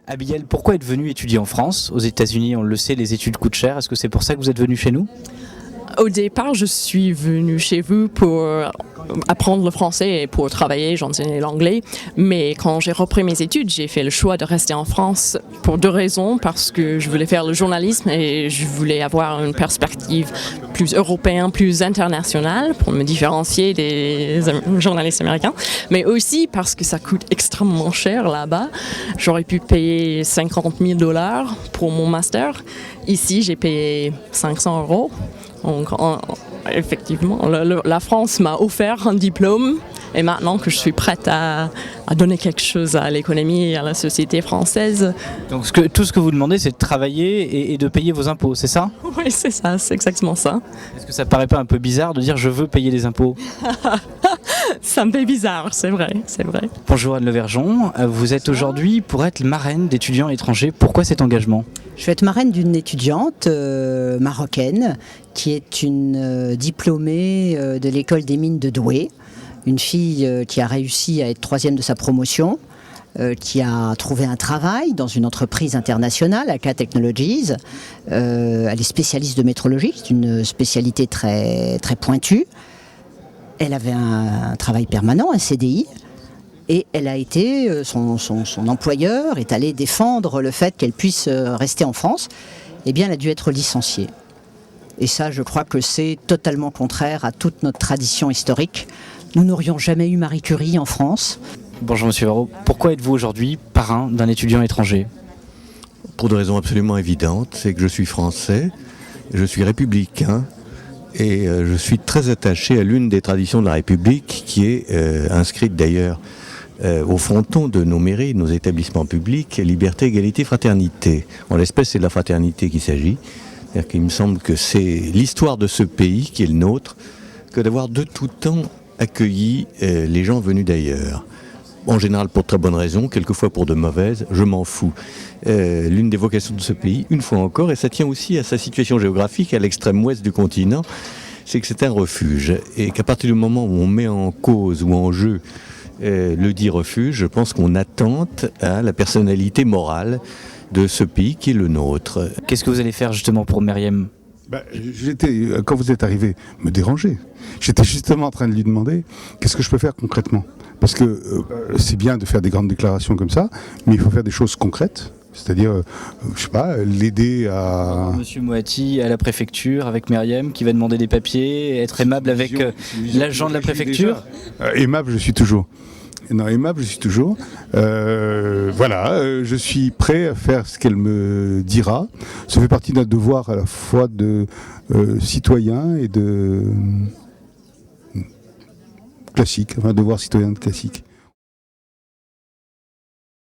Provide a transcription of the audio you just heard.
Abigail, pourquoi être venue étudier en France? Aux États-Unis, on le sait, les études coûtent cher. Est-ce que c'est pour ça que vous êtes venue chez nous? Au départ, je suis venue chez vous pour apprendre le français et pour travailler, j'enseignais l'anglais. Mais quand j'ai repris mes études, j'ai fait le choix de rester en France pour deux raisons. Parce que je voulais faire le journalisme et je voulais avoir une perspective plus européenne, plus internationale pour me différencier des journalistes américains. Mais aussi parce que ça coûte extrêmement cher là-bas. J'aurais pu payer 50 000 $ pour mon master. Ici, j'ai payé 500 €. Donc, effectivement, la France m'a offert un diplôme et maintenant que je suis prête à donner quelque chose à l'économie et à la société française. Donc tout ce que vous demandez, c'est de travailler et de payer vos impôts, c'est ça? Oui, c'est ça, c'est exactement ça. Est-ce que ça paraît pas un peu bizarre de dire je veux payer les impôts? Ça me fait bizarre, c'est vrai, c'est vrai. Bonjour Anne Levergeon, vous êtes aujourd'hui pour être marraine d'étudiants étrangers. Pourquoi cet engagement? Je vais être marraine d'une étudiante marocaine qui est une diplômée de l'école des mines de Douai. Une fille qui a réussi à être 3e de sa promotion, qui a trouvé un travail dans une entreprise internationale, AK Technologies. Elle est spécialiste de métrologie, c'est une spécialité très, très pointue. Elle avait un travail permanent, un CDI. Et elle a été, son employeur est allé défendre le fait qu'elle puisse rester en France. Eh bien, elle a dû être licenciée. Et ça, je crois que c'est totalement contraire à toute notre tradition historique. Nous n'aurions jamais eu Marie Curie en France. Bonjour Monsieur Varro, pourquoi êtes-vous aujourd'hui parrain d'un étudiant étranger? Pour des raisons absolument évidentes, c'est que je suis français, je suis républicain et je suis très attaché à l'une des traditions de la République qui est inscrite d'ailleurs au fronton de nos mairies, de nos établissements publics, liberté, égalité, fraternité. En l'espèce, c'est de la fraternité qu'il s'agit. C'est-à-dire qu'il me semble que c'est l'histoire de ce pays qui est le nôtre, que d'avoir de tout temps accueilli les gens venus d'ailleurs. En général pour de très bonnes raisons, quelquefois pour de mauvaises, je m'en fous. L'une des vocations de ce pays, une fois encore, et ça tient aussi à sa situation géographique, à l'extrême ouest du continent, c'est que c'est un refuge. Et qu'à partir du moment où on met en cause ou en jeu le dit refuge, je pense qu'on attente à la personnalité morale de ce pays qui est le nôtre. Qu'est-ce que vous allez faire justement pour Myriam? Quand vous êtes arrivé, me déranger. J'étais justement en train de lui demander qu'est-ce que je peux faire concrètement. Parce que c'est bien de faire des grandes déclarations comme ça, mais il faut faire des choses concrètes. C'est-à-dire, je sais pas, l'aider à... Monsieur Moati à la préfecture avec Myriam qui va demander des papiers, être aimable avec l'agent de la préfecture. Aimable, je suis toujours. Non, aimable, je suis toujours. Voilà, je suis prêt à faire ce qu'elle me dira. Ça fait partie d'un devoir à la fois de citoyen et de classique, un devoir citoyen classique.